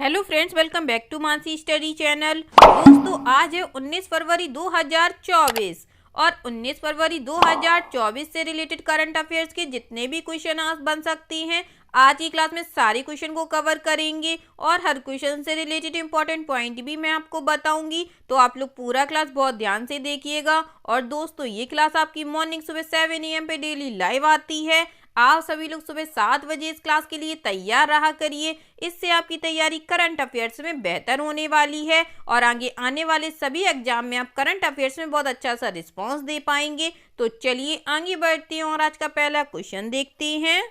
Hello friends, welcome back to Mansi study channel. दोस्तों, आज है 19 फरवरी 2024 और 19 फरवरी 2024 से रिलेटेड करंट अफेयर्स के जितने भी क्वेश्चन आज बन सकती हैं, आज की क्लास में सारे क्वेश्चन को कवर करेंगे और हर क्वेश्चन से रिलेटेड इंपॉर्टेंट पॉइंट भी मैं आपको बताऊंगी। तो आप लोग पूरा क्लास बहुत ध्यान से देखिएगा। और दोस्तों, ये क्लास आपकी मॉर्निंग सुबह 7 AM पे डेली लाइव आती है। आप सभी लोग सुबह 7 बजे इस क्लास के लिए तैयार रहा करिए। इससे आपकी तैयारी करंट अफेयर्स में बेहतर होने वाली है और आगे आने वाले सभी एग्जाम में आप करंट अफेयर्स में बहुत अच्छा सा रिस्पांस दे पाएंगे। तो चलिए आगे बढ़ते हैं और आज का पहला क्वेश्चन देखते हैं।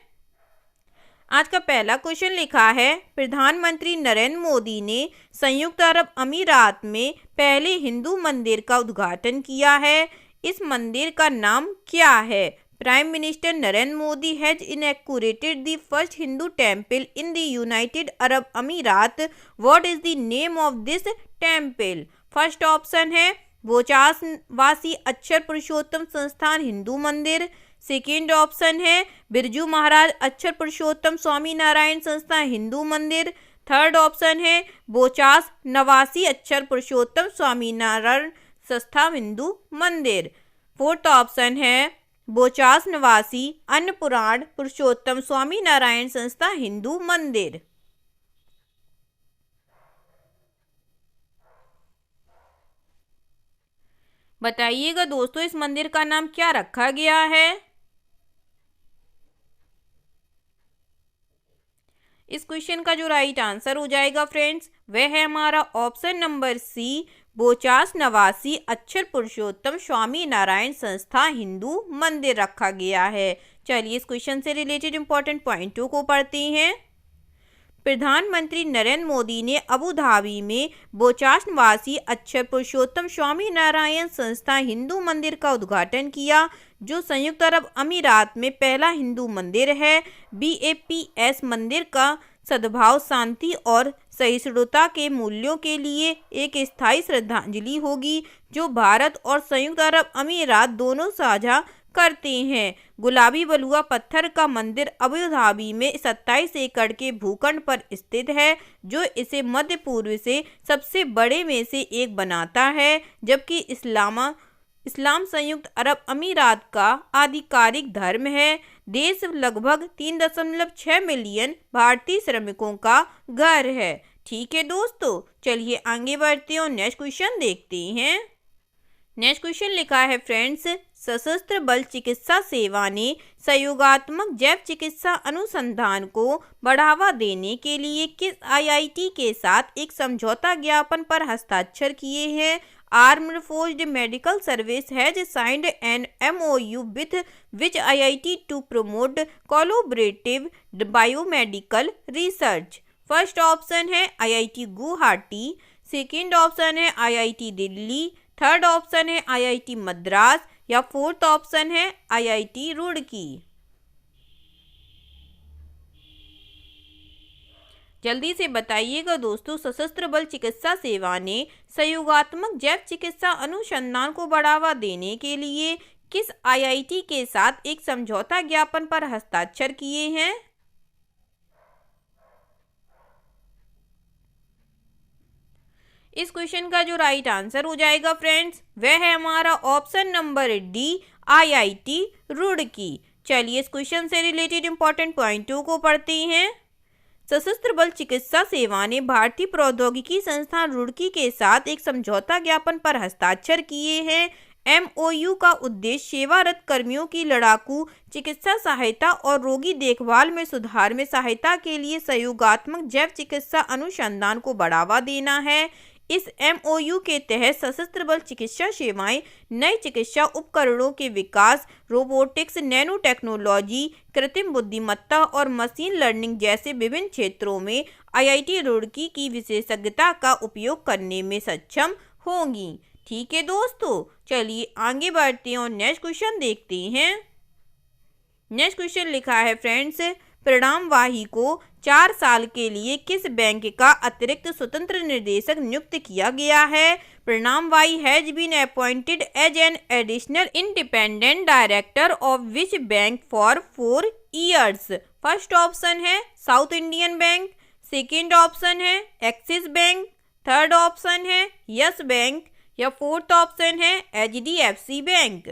आज का पहला क्वेश्चन लिखा है, प्रधानमंत्री नरेंद्र मोदी ने संयुक्त अरब अमीरात में पहले हिंदू मंदिर का उद्घाटन किया है। इस मंदिर का नाम क्या है? Prime Minister Narendra Modi has inaugurated the first Hindu temple in the United Arab Emirates. What is the name of this temple? First option है बोचासवासी अक्षर पुरुषोत्तम संस्थान हिंदू मंदिर। सेकेंड ऑप्शन है बिरजू महाराज अक्षर पुरुषोत्तम स्वामी नारायण संस्थान हिंदू मंदिर। थर्ड ऑप्शन है बोचास नवासी अक्षर पुरुषोत्तम स्वामी नारायण संस्था हिंदू मंदिर। फोर्थ ऑप्शन है बोचास नवासी अन्नपुराण पुरुषोत्तम स्वामी नारायण संस्था हिंदू मंदिर। बताइएगा दोस्तों, इस मंदिर का नाम क्या रखा गया है? इस क्वेश्चन का जो राइट आंसर हो जाएगा फ्रेंड्स, वह है हमारा ऑप्शन नंबर सी, बोचास नवासी अक्षर पुरुषोत्तम स्वामी नारायण संस्था हिंदू मंदिर रखा गया है। चलिए इस क्वेश्चन से रिलेटेड इंपॉर्टेंट पॉइंटों को पढ़ते हैं। प्रधानमंत्री नरेंद्र मोदी ने अबू धाबी में बोचास नवासी अक्षर पुरुषोत्तम स्वामी नारायण संस्था हिंदू मंदिर का उद्घाटन किया, जो संयुक्त अरब अमीरात में पहला हिंदू मंदिर है। BAPS मंदिर का सद्भाव, शांति और सहिष्णुता के मूल्यों के लिए एक स्थायी श्रद्धांजलि होगी, जो भारत और संयुक्त अरब अमीरात दोनों साझा करते हैं। गुलाबी बलुआ पत्थर का मंदिर अबू धाबी में 27 एकड़ के भूखंड पर स्थित है, जो इसे मध्य पूर्व से सबसे बड़े में से एक बनाता है, जबकि इस्लाम संयुक्त अरब अमीरात का आधिकारिक धर्म है। देश लगभग 3.6 मिलियन भारतीय श्रमिकों का घर है। ठीक है दोस्तों, चलिए आगे बढ़ते हैं और नेक्स्ट क्वेश्चन देखते हैं। नेक्स्ट क्वेश्चन लिखा है फ्रेंड्स, सशस्त्र बल चिकित्सा सेवा ने सहयोगात्मक जैव चिकित्सा अनुसंधान को बढ़ावा देने के लिए किस IIT के साथ एक समझौता ज्ञापन पर हस्ताक्षर किए हैं? Armed Forces Medical Service has signed an MOU with which IIT to promote collaborative biomedical research? First option है IIT गुवाहाटी, सेकेंड ऑप्शन है IIT दिल्ली, थर्ड ऑप्शन है IIT मद्रास या फोर्थ ऑप्शन है IIT रुड़की। जल्दी से बताइएगा दोस्तों, सशस्त्र बल चिकित्सा सेवा ने सहयोगात्मक जैव चिकित्सा अनुसंधान को बढ़ावा देने के लिए किस IIT के साथ एक समझौता ज्ञापन पर हस्ताक्षर किए हैं? इस क्वेश्चन का जो राइट आंसर हो जाएगा फ्रेंड्स, वह है हमारा option number D, IIT Roorkee. चलिए इस क्वेश्चन से रिलेटेड इंपॉर्टेंट पॉइंटों को पढ़ते हैं। सशस्त्र बल चिकित्सा सेवा ने भारतीय प्रौद्योगिकी संस्थान रुड़की के साथ एक समझौता ज्ञापन पर हस्ताक्षर किए हैं। MOU का उद्देश्य सेवारत कर्मियों की लड़ाकू चिकित्सा सहायता और रोगी देखभाल में सुधार में सहायता के लिए सहयोगात्मक जैव चिकित्सा अनुसंधान को बढ़ावा देना है। इस MOU के तहत सशस्त्र बल चिकित्सा सेवाएं नए चिकित्सा उपकरणों के विकास, रोबोटिक्स, नैनो टेक्नोलॉजी, कृत्रिम बुद्धिमत्ता और मशीन लर्निंग जैसे विभिन्न क्षेत्रों में IIT रुड़की की विशेषज्ञता का उपयोग करने में सक्षम होंगी। ठीक है दोस्तों, चलिए आगे बढ़ते हैं और नेक्स्ट क्वेश्चन देखते हैं। नेक्स्ट क्वेश्चन लिखा है फ्रेंड्स, प्रणब वाही को 4 साल के लिए किस बैंक का अतिरिक्त स्वतंत्र निदेशक नियुक्त किया गया है? Pranab Wahi has been appointed as an additional independent director of which bank for 4 years? First option है South Indian Bank, second option है एक्सिस बैंक, थर्ड ऑप्शन है यस बैंक या फोर्थ ऑप्शन है HDFC बैंक।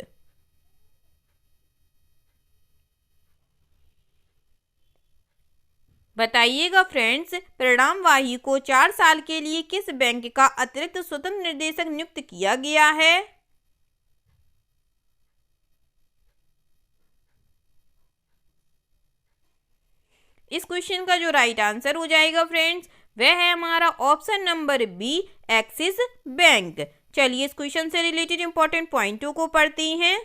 बताइएगा फ्रेंड्स, प्रणाम वाही को 4 साल के लिए किस बैंक का अतिरिक्त स्वतंत्र निदेशक नियुक्त किया गया है? इस क्वेश्चन का जो राइट आंसर हो जाएगा फ्रेंड्स, वह है हमारा option number B, Axis Bank. चलिए इस क्वेश्चन से रिलेटेड इंपॉर्टेंट पॉइंटों को पढ़ते हैं।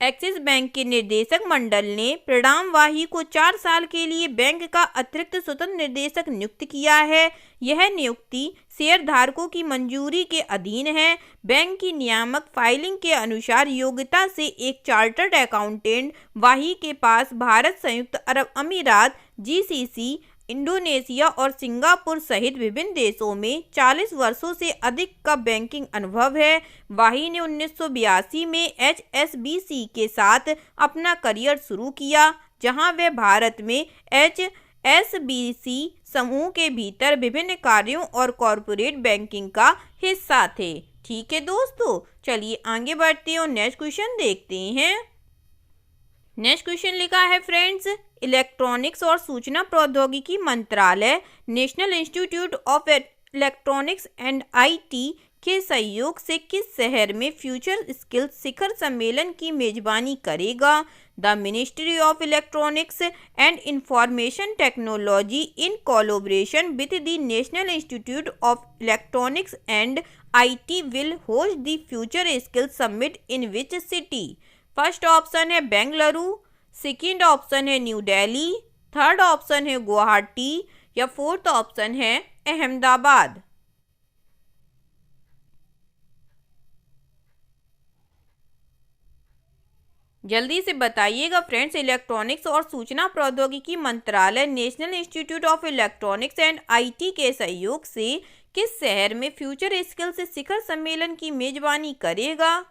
एक्सिस बैंक के निदेशक मंडल ने प्रणाम वाही को 4 साल के लिए बैंक का अतिरिक्त स्वतंत्र निदेशक नियुक्त किया है। यह नियुक्ति शेयरधारकों की मंजूरी के अधीन है। बैंक की नियामक फाइलिंग के अनुसार योग्यता से एक चार्टर्ड अकाउंटेंट वाही के पास भारत, संयुक्त अरब अमीरात, GCC, इंडोनेशिया और सिंगापुर सहित विभिन्न देशों में 40 वर्षों से अधिक का बैंकिंग अनुभव है। वाही ने 1982 में HSBC के साथ अपना करियर शुरू किया, जहां वे भारत में HSBC समूह के भीतर विभिन्न कार्यों और कॉरपोरेट बैंकिंग का हिस्सा थे। ठीक है दोस्तों, चलिए आगे बढ़ते हैं और नेक्स्ट क्वेश्चन देखते हैं। नेक्स्ट क्वेश्चन लिखा है फ्रेंड्स, इलेक्ट्रॉनिक्स और सूचना प्रौद्योगिकी मंत्रालय national institute of electronics and IT के सहयोग से किस शहर में फ्यूचर स्किल्स शिखर सम्मेलन की मेजबानी करेगा? The ministry of electronics and information technology in collaboration with the national institute of electronics and IT will host the future skills summit in which city? First option है बेंगलुरु, सेकंड ऑप्शन है new Delhi, third option है गुवाहाटी या fourth option है अहमदाबाद। जल्दी से बताइएगा friends, electronics और सूचना प्रौद्योगिकी मंत्रालय national institute of electronics and IT के सहयोग से किस शहर में फ्यूचर स्किल्स शिखर सम्मेलन की मेजबानी करेगा?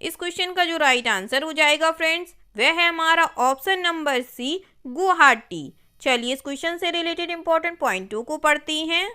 इस क्वेश्चन का जो राइट आंसर हो जाएगा फ्रेंड्स, वह है हमारा ऑप्शन नंबर सी, गुवाहाटी। चलिए इस क्वेश्चन से रिलेटेड इंपॉर्टेंट पॉइंटों को पढ़ते हैं।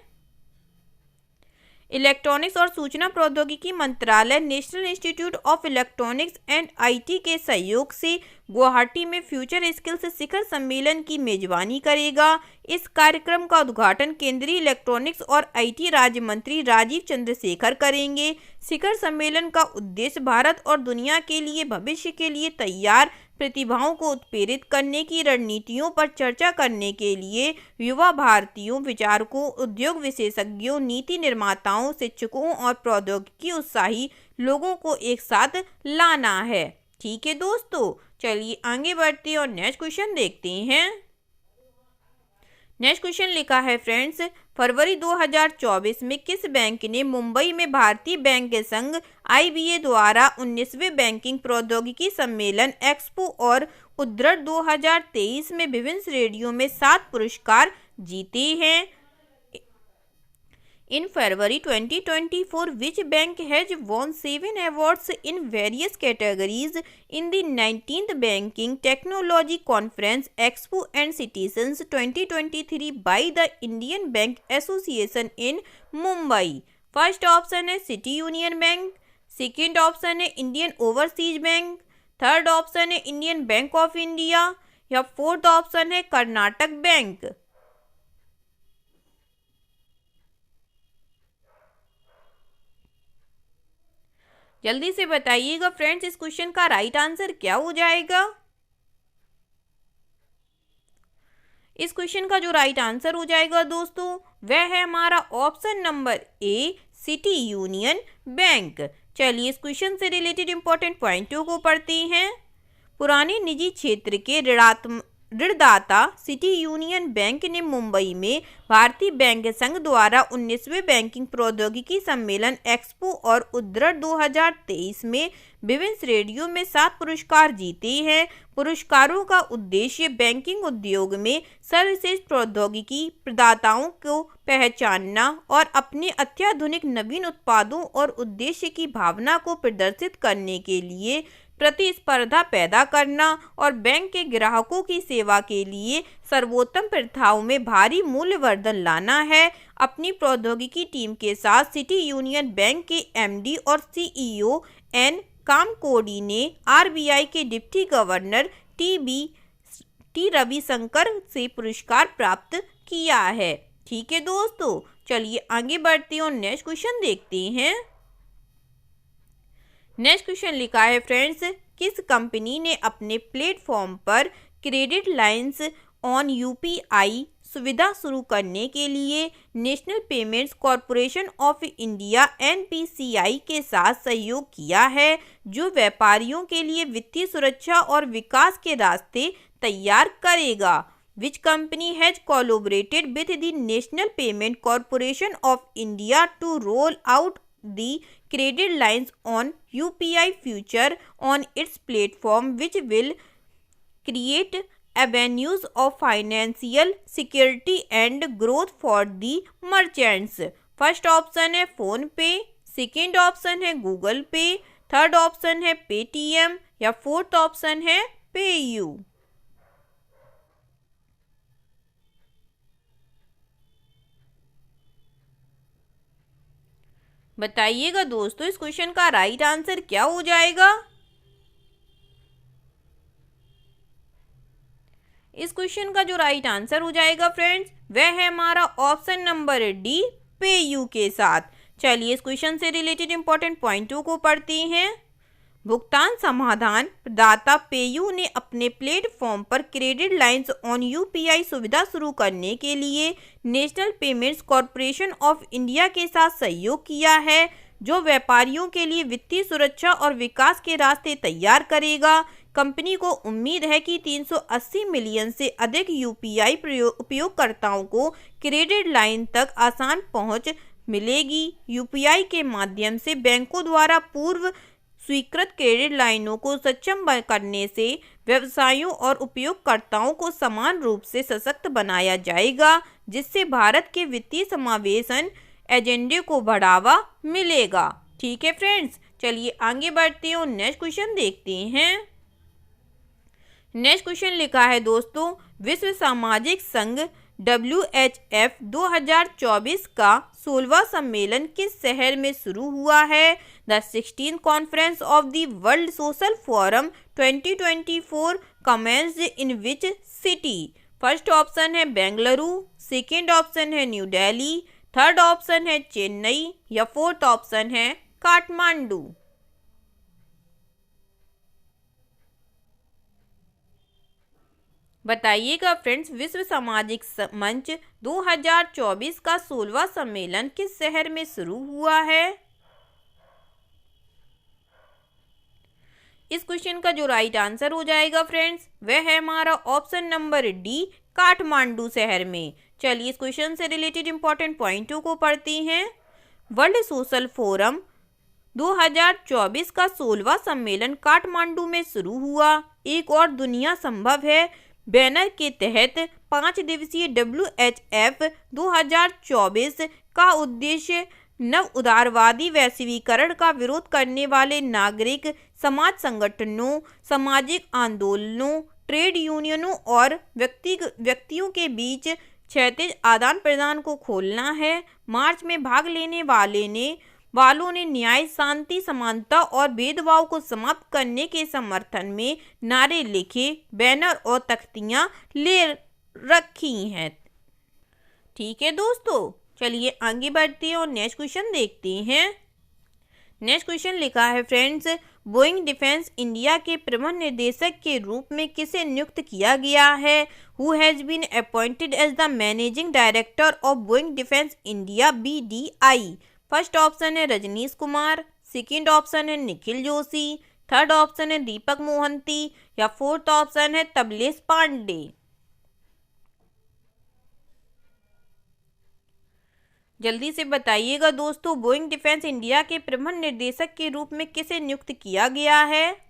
इलेक्ट्रॉनिक्स और सूचना प्रौद्योगिकी मंत्रालय national institute of electronics and IT के सहयोग से गुवाहाटी में फ्यूचर स्किल्स शिखर सम्मेलन की मेजबानी करेगा। इस कार्यक्रम का उद्घाटन केंद्रीय इलेक्ट्रॉनिक्स और IT राज्य मंत्री राजीव चंद्रशेखर करेंगे। शिखर सम्मेलन का उद्देश्य भारत और दुनिया के लिए भविष्य के लिए तैयार प्रतिभाओं को उत्प्रेरित करने की रणनीतियों पर चर्चा करने के लिए युवा भारतीयों, विचारकों, उद्योग विशेषज्ञों, नीति निर्माताओं, शिक्षकों और प्रौद्योगिकी उत्साही लोगों को एक साथ लाना है। ठीक है दोस्तों, चलिए आगे बढ़ते हैं और नेक्स्ट क्वेश्चन देखते हैं। नेक्स्ट क्वेश्चन लिखा है फ्रेंड्स, फरवरी 2024 में किस बैंक ने मुंबई में भारतीय बैंक संघ IBA द्वारा 19वें बैंकिंग प्रौद्योगिकी सम्मेलन एक्सपो और उद्धरण 2023 में विभिन्न श्रेणियों में 7 पुरस्कार जीते हैं? In February 2024, which bank has won 7 awards in various categories in the 19th Banking Technology Conference Expo and Citizens 2023 by the Indian Bank Association in Mumbai? First option है City Union Bank, second option है Indian Overseas Bank, third option है Indian Bank of India या fourth option है Karnataka bank. जल्दी से बताइएगा friends, इस question का राइट आंसर क्या हो जाएगा? इस क्वेश्चन का जो राइट आंसर हो जाएगा दोस्तों, वह है हमारा option number A, city Union bank. चलिए इस क्वेश्चन से रिलेटेड इंपॉर्टेंट पॉइंटों को पढ़ते हैं। पुराने निजी क्षेत्र के ऋणदाता सिटी यूनियन बैंक ने मुंबई में भारतीय बैंक संघ द्वारा 19वें बैंकिंग प्रौद्योगिकी सम्मेलन एक्सपो और उद्धरण 2023 में विभिन्न श्रेणियों में 7 पुरस्कार जीते हैं। पुरस्कारों का उद्देश्य बैंकिंग उद्योग में सर्वश्रेष्ठ प्रौद्योगिकी प्रदाताओं को पहचानना और अपने अत्याधुनिक नवीन उत्पादों और उद्देश्य की भावना को प्रदर्शित करने के लिए प्रतिस्पर्धा पैदा करना और बैंक के ग्राहकों की सेवा के लिए सर्वोत्तम प्रथाओं में भारी मूल्यवर्धन लाना है। अपनी प्रौद्योगिकी टीम के साथ सिटी यूनियन बैंक के एमडी और सीईओ एन कामकोडी ने आरबीआई के डिप्टी गवर्नर टी रविशंकर से पुरस्कार प्राप्त किया है। ठीक है दोस्तों, चलिए आगे बढ़ते हैं और नेक्स्ट क्वेश्चन देखते हैं। नेक्स्ट क्वेश्चन लिखा है फ्रेंड्स, किस कंपनी ने अपने प्लेटफॉर्म पर क्रेडिट लाइंस ऑन यूपीआई सुविधा शुरू करने के लिए national payments corporation of India NPCI के साथ सहयोग किया है, जो व्यापारियों के लिए वित्तीय सुरक्षा और विकास के रास्ते तैयार करेगा। Which company has collaborated with the National Payment Corporation of India to roll out the credit lines on UPI future on its platform, which will create avenues of financial security and growth for the merchants? First option है phone पे, second option है Google पे, third option है Paytm या fourth option है PayU. बताइएगा दोस्तों इस क्वेश्चन का राइट आंसर क्या हो जाएगा। इस क्वेश्चन का जो राइट आंसर हो जाएगा फ्रेंड्स, वह है हमारा ऑप्शन नंबर डी, पेयू के साथ। चलिए इस क्वेश्चन से रिलेटेड इंपॉर्टेंट पॉइंटों को पढ़ते हैं। भुगतान समाधान प्रदाता पेयू ने अपने प्लेटफॉर्म पर क्रेडिट लाइंस ऑन यूपीआई सुविधा शुरू करने के लिए national payments corporation of India के साथ सहयोग किया है, जो व्यापारियों के लिए वित्तीय सुरक्षा और विकास के रास्ते तैयार करेगा। कंपनी को उम्मीद है कि 380 मिलियन से अधिक यूपीआई उपयोगकर्ताओं को क्रेडिट लाइन तक आसान पहुंच मिलेगी। यूपीआई के माध्यम से बैंकों द्वारा पूर्व स्वीकृत क्रेडिट लाइनों को सक्षम करने से व्यवसायों और उपयोगकर्ताओं को समान रूप से सशक्त बनाया जाएगा, जिससे भारत के वित्तीय समावेशन एजेंडे को बढ़ावा मिलेगा। ठीक है फ्रेंड्स, चलिए आगे बढ़ते हैं और नेक्स्ट क्वेश्चन देखते हैं। नेक्स्ट क्वेश्चन लिखा है दोस्तों, विश्व सामाजिक संघ WHF 2024 का 16वां सम्मेलन किस शहर में शुरू हुआ है? The 16th conference of the world social forum 2024 commenced in which city? First option है बेंगलुरु, सेकेंड ऑप्शन है न्यू दिल्ली, थर्ड ऑप्शन है चेन्नई या फोर्थ ऑप्शन है काठमांडू। बताइएगा फ्रेंड्स, विश्व सामाजिक मंच 2024 का 16वां सम्मेलन किस शहर में शुरू हुआ है? इस क्वेश्चन का जो राइट आंसर हो जाएगा फ्रेंड्स, वह है हमारा ऑप्शन नंबर डी, काठमांडू शहर में। चलिए इस क्वेश्चन से रिलेटेड इंपॉर्टेंट पॉइंटों को पढ़ते हैं। वर्ल्ड सोशल फोरम 2024 का 16वां सम्मेलन काठमांडू में शुरू हुआ। एक और दुनिया संभव है बैनर के तहत 5 दिवसीय WHF 2024 का उद्देश्य नव उदारवादी वैश्वीकरण का विरोध करने वाले नागरिक समाज संगठनों, सामाजिक आंदोलनों, ट्रेड यूनियनों और व्यक्तियों के बीच क्षैतिज आदान प्रदान को खोलना है। मार्च में भाग लेने वालों ने न्याय, शांति, समानता और भेदभाव को समाप्त करने के समर्थन में नारे लिखे, बैनर और तख्तियां ले रखी हैं। ठीक है दोस्तों, चलिए आगे बढ़ते हैं और नेक्स्ट क्वेश्चन देखते हैं। नेक्स्ट क्वेश्चन लिखा है फ्रेंड्स, बोइंग डिफेंस इंडिया के प्रबंध निदेशक के रूप में किसे नियुक्त किया गया है? Who has been appointed as the managing director of Boeing Defence India BDI? First option है रजनीश कुमार, सेकेंड ऑप्शन है निखिल जोशी, थर्ड ऑप्शन है दीपक मोहंती या फोर्थ ऑप्शन है तबलेश पांडे। जल्दी से बताइएगा दोस्तों, बोइंग डिफेंस इंडिया के प्रबंध निर्देशक के रूप में किसे नियुक्त किया गया है?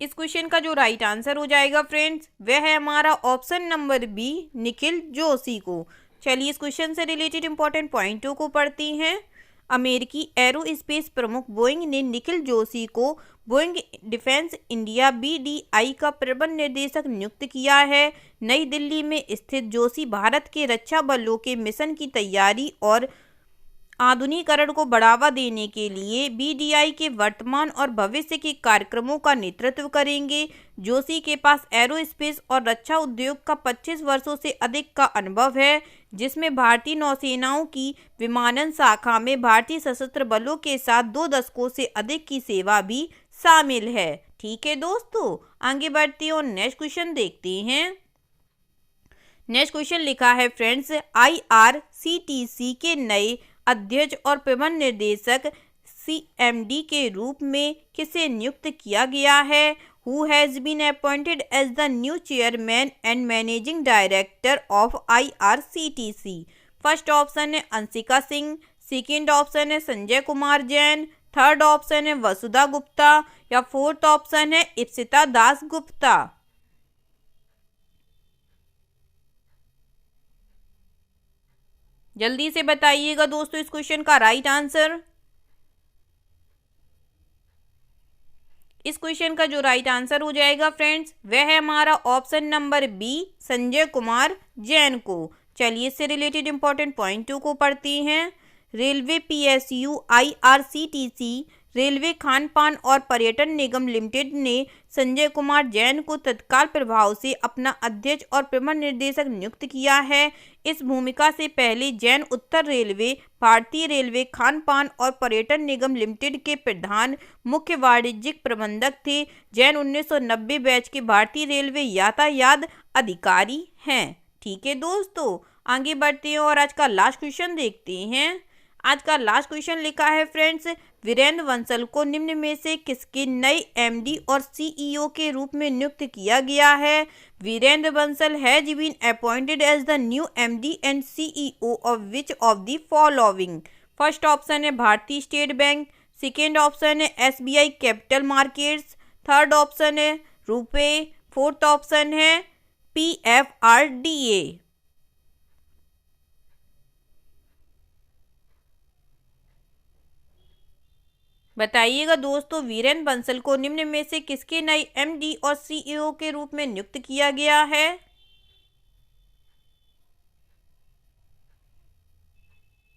इस क्वेश्चन का जो राइट आंसर हो जाएगा फ्रेंड्स, वह है हमारा option number B, Nikhil Joshi को। चलिए इस क्वेश्चन से रिलेटेड इंपॉर्टेंट पॉइंटों को पढ़ते हैं। अमेरिकी एरोस्पेस प्रमुख बोइंग ने निखिल जोशी को बोइंग डिफेंस इंडिया BDI का प्रबंध निर्देशक नियुक्त किया है। नई दिल्ली में स्थित जोशी भारत के रक्षा बलों के मिशन की तैयारी और आधुनिकीकरण को बढ़ावा देने के लिए BDI के वर्तमान और भविष्य के कार्यक्रमों का नेतृत्व करेंगे। जोशी के पास एरोस्पेस और रक्षा उद्योग का 25 वर्षों से अधिक का अनुभव है, जिसमें भारतीय नौसेनाओं की विमानन शाखा में भारतीय सशस्त्र बलों के साथ 2 दशकों से अधिक की सेवा भी शामिल है। ठीक है दोस्तों, आगे बढ़ते हैं और नेक्स्ट क्वेश्चन देखते हैं। नेक्स्ट क्वेश्चन लिखा है फ्रेंड्स, IRCTC के नए अध्यक्ष और प्रबंध निर्देशक CMD के रूप में किसे नियुक्त किया गया है? Who has been appointed as the new chairman and managing director of IRCTC? First option है अंशिका सिंह, सेकेंड ऑप्शन है संजय कुमार जैन, थर्ड ऑप्शन है वसुधा गुप्ता या फोर्थ ऑप्शन है इप्सिता दास गुप्ता। जल्दी से बताइएगा दोस्तों इस क्वेश्चन का राइट आंसर। इस क्वेश्चन का जो राइट आंसर हो जाएगा फ्रेंड्स, वह है हमारा option number B, Sanjay Kumar Jain को। चलिए इससे रिलेटेड इंपॉर्टेंट पॉइंटों को पढ़ते हैं। रेलवे PSU IRCTC रेलवे खान पान और पर्यटन निगम लिमिटेड ने संजय कुमार जैन को तत्काल प्रभाव से अपना अध्यक्ष और प्रबंध निर्देशक नियुक्त किया है। इस भूमिका से पहले जैन उत्तर रेलवे, भारतीय रेलवे खान पान और पर्यटन निगम लिमिटेड के प्रधान मुख्य वाणिज्यिक प्रबंधक थे। जैन 1990 बैच के भारतीय रेलवे यातायात अधिकारी हैं। ठीक है दोस्तों, आगे बढ़ते हैं और आज का लास्ट क्वेश्चन देखते हैं। आज का लास्ट क्वेश्चन लिखा है फ्रेंड्स, वीरेंद्र बंसल को निम्न में से किसके नए MD और CEO के रूप में नियुक्त किया गया है? Virendra Bansal has been appointed as the new MD and CEO of which of the following? First option है Bharatiya state bank, second option है SBI capital markets, third option है रुपे, फोर्थ ऑप्शन है PFRDA। बताइएगा दोस्तों, वीरेंद्र बंसल को निम्न में से किसके नए MD और CEO के रूप में नियुक्त किया गया है?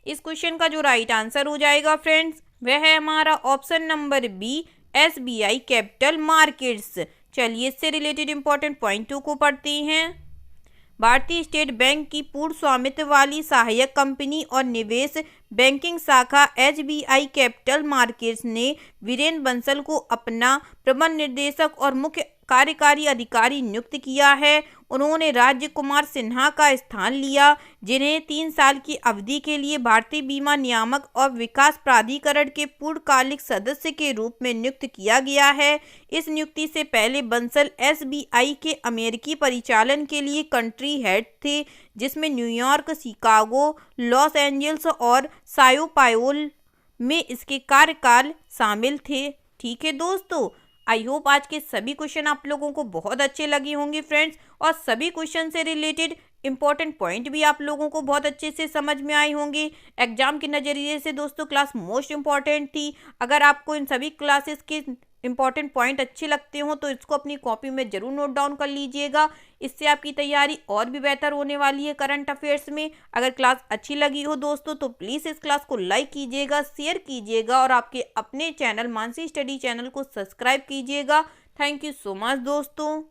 इस क्वेश्चन का जो राइट आंसर हो जाएगा फ्रेंड्स, वह है हमारा option number B, SBI capital markets. चलिए इससे रिलेटेड इंपॉर्टेंट पॉइंटों को पढ़ते हैं। भारतीय स्टेट बैंक की पूर्ण स्वामित्व वाली सहायक कंपनी और निवेश बैंकिंग शाखा SBI कैपिटल मार्केट्स ने वीरेंद्र बंसल को अपना प्रबंध निर्देशक और मुख्य कार्यकारी अधिकारी नियुक्त किया है। उन्होंने राज्य कुमार सिन्हा का स्थान लिया, जिन्हें 3 साल की अवधि के लिए भारतीय बीमा नियामक और विकास प्राधिकरण के पूर्णकालिक सदस्य के रूप में नियुक्त किया गया है। इस नियुक्ति से पहले बंसल SBI के अमेरिकी परिचालन के लिए कंट्री हेड थे, जिसमें न्यूयॉर्क, शिकागो, लॉस एंजल्स और साओ पाउलो में इसके कार्यकाल शामिल थे। ठीक है दोस्तों, आई होप आज के सभी क्वेश्चन आप लोगों को बहुत अच्छे लगे होंगे फ्रेंड्स, और सभी क्वेश्चन से रिलेटेड इंपॉर्टेंट पॉइंट भी आप लोगों को बहुत अच्छे से समझ में आए होंगे। एग्जाम के नज़रिए से दोस्तों क्लास मोस्ट इम्पॉर्टेंट थी। अगर आपको इन सभी क्लासेस के इंपॉर्टेंट पॉइंट अच्छे लगते हो तो इसको अपनी कॉपी में जरूर नोट डाउन कर लीजिएगा। इससे आपकी तैयारी और भी बेहतर होने वाली है करंट अफेयर्स में। अगर क्लास अच्छी लगी हो दोस्तों तो प्लीज़ इस क्लास को लाइक कीजिएगा, शेयर कीजिएगा और आपके अपने चैनल मानसी स्टडी चैनल को सब्सक्राइब कीजिएगा। थैंक यू सो मच दोस्तों।